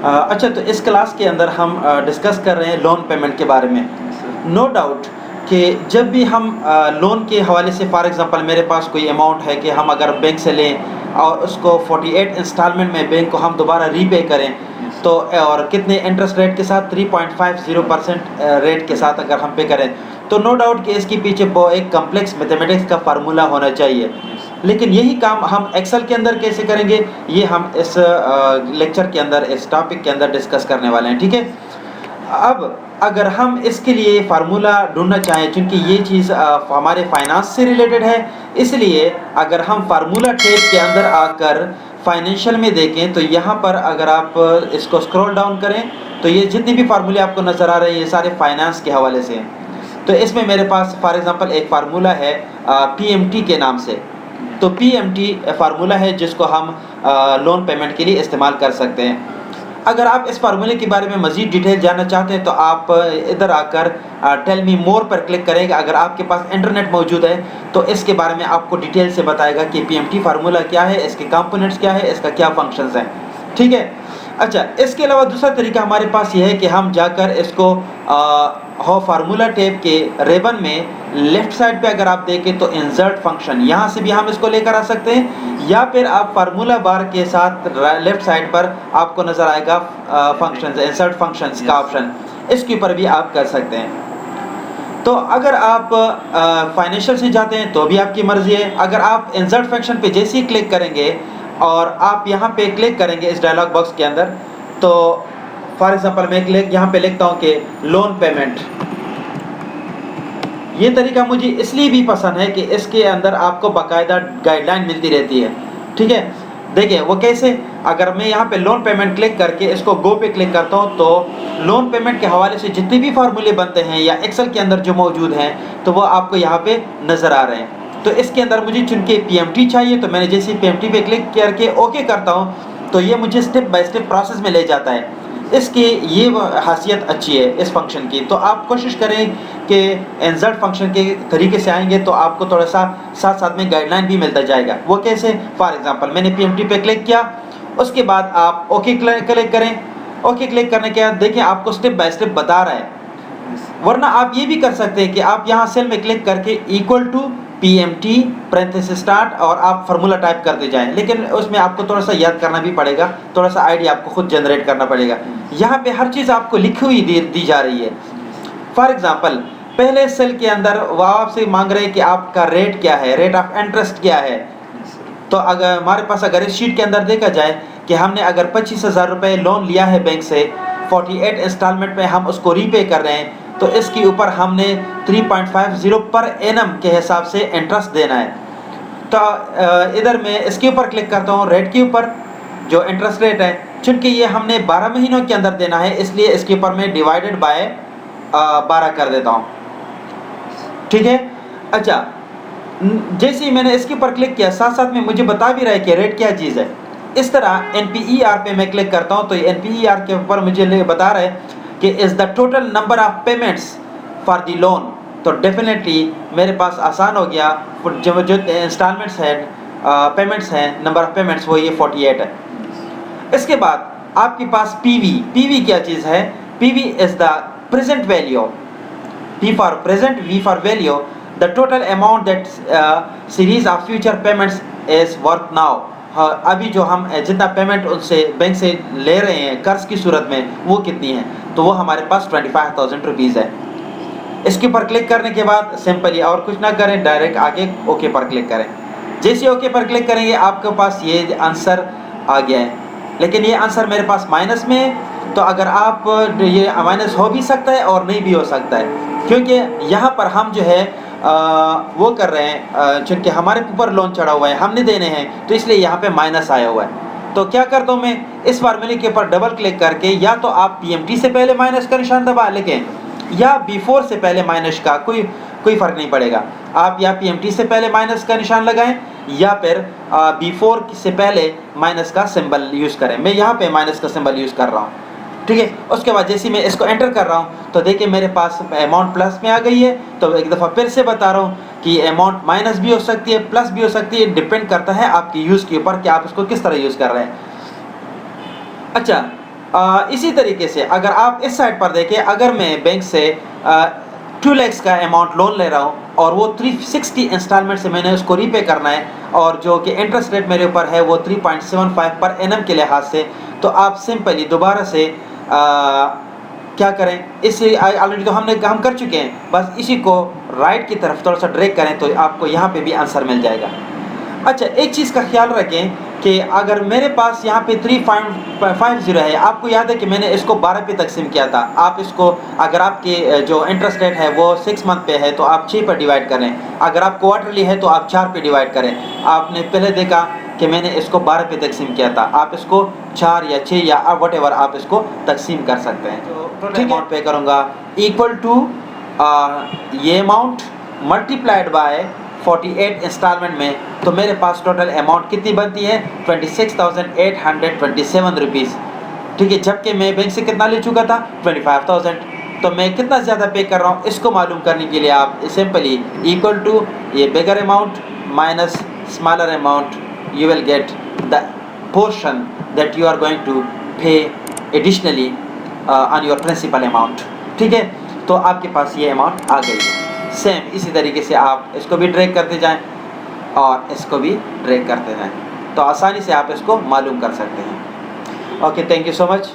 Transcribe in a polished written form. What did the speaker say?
अच्छा, तो इस क्लास के अंदर हम डिस्कस कर रहे हैं लोन पेमेंट के बारे में। नो डाउट कि जब भी हम लोन के हवाले से, फॉर एग्जांपल मेरे पास कोई अमाउंट है कि हम अगर बैंक से लें और उसको 48 इंस्टॉलमेंट में बैंक को हम दोबारा रीपे करें, तो और कितने इंटरेस्ट रेट के साथ, 3.50% रेट के साथ अगर हम पे करें, तो नो डाउट कि इसके पीछे वो एक कम्प्लेक्स मैथमेटिक्स का फार्मूला होना चाहिए। लेकिन यही काम हम एक्सेल के अंदर कैसे करेंगे, ये हम इस लेक्चर के अंदर, इस टॉपिक के अंदर डिस्कस करने वाले हैं। ठीक है, अब अगर हम इसके लिए फार्मूला ढूंढना चाहें, क्योंकि ये चीज़ हमारे फाइनेंस से रिलेटेड है, इसलिए अगर हम फार्मूला टेब के अंदर आकर फाइनेंशियल में देखें, तो यहाँ पर अगर आप इसको स्क्रॉल डाउन करें, तो ये जितने भी फार्मूले आपको नज़र आ रहे हैं, ये सारे फाइनेंस के हवाले से हैं। तो इसमें मेरे पास फॉर एग्जांपल एक फार्मूला है PMT के नाम से। तो PMT फार्मूला है जिसको हम लोन पेमेंट के लिए इस्तेमाल कर सकते हैं। अगर आप इस फार्मूले के बारे में मज़ीद डिटेल जानना चाहते हैं, तो आप इधर आकर टेल मी मोर पर क्लिक करेंगे। अगर आपके पास इंटरनेट मौजूद है तो इसके बारे में आपको डिटेल से बताएगा कि PMT फार्मूला क्या है, इसके कंपोनेंट्स क्या है, इसका क्या फंक्शंस हैं। ठीक है। अच्छा, इसके अलावा दूसरा तरीका हमारे पास ये है कि हम जाकर इसको फार्मूला टैब के रेबन में लेफ्ट साइड पे अगर आप देखें तो इंसर्ट फंक्शन, यहाँ से भी हम इसको लेकर आ सकते हैं, या फिर आप फार्मूला बार के साथ लेफ्ट साइड पर आपको नज़र आएगा फंक्शंस, इंसर्ट फंक्शंस का ऑप्शन, इसके ऊपर भी आप कर सकते हैं। तो अगर आप फाइनेंशियल से जाते हैं तो भी आपकी मर्ज़ी है। अगर आप इंसर्ट फंक्शन पे जैसे ही क्लिक करेंगे और आप यहाँ पे क्लिक करेंगे इस डायलॉग बॉक्स के अंदर, तो फॉर एग्जांपल मैं यहाँ पे लिखता हूँ कि लोन पेमेंट। ये तरीका मुझे इसलिए भी पसंद है कि इसके अंदर आपको बाकायदा गाइडलाइन मिलती रहती है। ठीक है, देखिए वो कैसे, अगर मैं यहाँ पे लोन पेमेंट क्लिक करके इसको गो पे क्लिक करता हूँ, तो लोन पेमेंट के हवाले से जितने भी फार्मूले बनते हैं या एक्सेल के अंदर जो मौजूद हैं, तो वो आपको यहाँ पे नज़र आ रहे हैं। तो इसके अंदर मुझे चुनके PMT चाहिए, तो मैंने जैसे PMT पे क्लिक करके ओके करता हूँ, तो ये मुझे स्टेप बाय स्टेप प्रोसेस में ले जाता है। इसकी ये खासियत अच्छी है इस फंक्शन की। तो आप कोशिश करें कि इंसर्ट फंक्शन के तरीके से आएंगे तो आपको थोड़ा सा साथ साथ में गाइडलाइन भी मिलता जाएगा। वो कैसे, फॉर एग्जांपल मैंने PMT पे क्लिक किया, उसके बाद आप ओके क्लिक करें। ओके क्लिक करने के बाद देखिए आपको स्टेप बाय स्टेप बता रहा है। वरना आप ये भी कर सकते हैं कि आप यहाँ सेल में क्लिक करके equal to PMT parenthesis start और आप फार्मूला टाइप करते जाएं, लेकिन उसमें आपको थोड़ा सा याद करना भी पड़ेगा, थोड़ा सा आइडिया आपको खुद जनरेट करना पड़ेगा। यहाँ पे हर चीज़ आपको लिखी हुई दी जा रही है। फॉर एग्जांपल पहले सेल के अंदर वो आपसे मांग रहे हैं कि आपका रेट क्या है, रेट ऑफ इंटरेस्ट क्या है। तो अगर हमारे पास अगर इस शीट के अंदर देखा जाए कि हमने अगर 25,000 रुपये लोन लिया है बैंक से, 48 इंस्टॉलमेंट में हम उसको रीपे कर रहे हैं, तो इसके ऊपर हमने 3.50 पर एनम के हिसाब से इंटरेस्ट देना है। तो इधर मैं इसके ऊपर क्लिक करता हूँ, रेट के ऊपर जो इंटरेस्ट रेट है, चूँकि ये हमने 12 महीनों के अंदर देना है, इसलिए इसके ऊपर मैं डिवाइडेड बाय 12 कर देता हूँ। ठीक है। अच्छा, जैसे ही मैंने इसके ऊपर क्लिक किया, साथ साथ में मुझे बता भी रहा है कि रेट क्या चीज़ है। इस तरह NPER पे मैं क्लिक करता हूँ, तो NPER के ऊपर मुझे बता रहा है कि is the total number of payments for the loan. तो डेफिनेटली मेरे पास आसान हो गया, जो इंस्टॉलमेंट्स हैं, पेमेंट्स हैं, नंबर ऑफ पेमेंट्स वो ये 48 है। इसके बाद आपके पास PV क्या चीज़ है, PV is the present value, P for present, V for value, the total amount that series of future payments is worth now. अभी जो हम जितना पेमेंट उनसे बैंक से ले रहे हैं कर्ज की सूरत में, वो कितनी है, तो वो हमारे पास 25,000 रुपीज़ है। इसके ऊपर क्लिक करने के बाद सिंपली और कुछ ना करें, डायरेक्ट आगे ओके पर क्लिक करें। जैसे ओके पर क्लिक करेंगे आपके पास ये आंसर आ गया है, लेकिन ये आंसर मेरे पास माइनस में है। तो अगर आप, ये माइनस हो भी सकता है और नहीं भी हो सकता है, क्योंकि यहाँ पर हम जो है वो कर रहे हैं, चूँकि हमारे ऊपर लोन चढ़ा हुआ है, हमने देने हैं, तो इसलिए यहाँ पे माइनस आया हुआ है। तो क्या करता हूँ मैं, इस फार्मूले के ऊपर डबल क्लिक करके, या तो आप PMT से पहले माइनस का निशान दबा लें, या बिफोर से पहले माइनस का, कोई फ़र्क नहीं पड़ेगा। आप या PMT से पहले माइनस का निशान लगाएं, या फिर बिफोर से पहले माइनस का सिंबल यूज़ करें। मैं यहाँ पे माइनस का सिंबल यूज़ कर रहा हूँ। ठीक है। उसके बाद जैसे मैं इसको एंटर कर रहा हूँ, तो देखिए मेरे पास अमाउंट प्लस में आ गई है। तो एक दफ़ा फिर से बता रहा हूँ कि अमाउंट माइनस भी हो सकती है, प्लस भी हो सकती है, डिपेंड करता है आपकी यूज़ के ऊपर कि आप इसको किस तरह यूज़ कर रहे हैं। अच्छा, इसी तरीके से अगर आप इस साइड पर देखें, अगर मैं बैंक से 2 lakhs का अमाउंट लोन ले रहा हूँ और वो 360 इंस्टॉलमेंट से मैंने उसको रीपे करना है, और जो कि इंटरेस्ट रेट मेरे ऊपर है वो 3.75 पर एनम के लिहाज से, तो आप सिंपली दोबारा से क्या करें, इसे ऑलरेडी तो हम कर चुके हैं, बस इसी को राइट की तरफ थोड़ा सा ड्रैग करें तो आपको यहाँ पे भी आंसर मिल जाएगा। अच्छा, एक चीज़ का ख्याल रखें कि अगर मेरे पास यहाँ पे 3.50 है, आपको याद है कि मैंने इसको 12 पे तकसीम किया था। आप इसको, अगर आपके जो इंटरेस्ट रेट है वो 6 मंथ पे है तो आप 6 पर डिवाइड करें, अगर आप क्वार्टरली है तो आप 4 पे डिवाइड करें। आपने पहले देखा कि मैंने इसको 12 पे तकसीम किया था, आप इसको 4 या 6 या वटेवर आप इसको तकसीम कर सकते हैं। तो टोटल अमाउंट पे करूँगा इक्वल टू ये अमाउंट मल्टीप्लाइड बाय 48 इंस्टॉलमेंट में, तो मेरे पास टोटल अमाउंट कितनी बनती है, 26,827 रुपीज़। ठीक है, जबकि मैं बैंक से कितना ले चुका था, 25,000। तो मैं कितना ज़्यादा पे कर रहा हूँ इसको मालूम करने के लिए आप सिंपली इक्वल टू ये bigger amount minus smaller amount, you will get the portion that you are going to pay additionally on your principal amount. ठीक है, तो आपके पास ये अमाउंट आ गई है। सेम इसी तरीके से आप इसको भी ट्रैक करते जाएं और इसको भी ट्रैक करते जाएं, तो आसानी से आप इसको मालूम कर सकते हैं। Okay, thank you so much.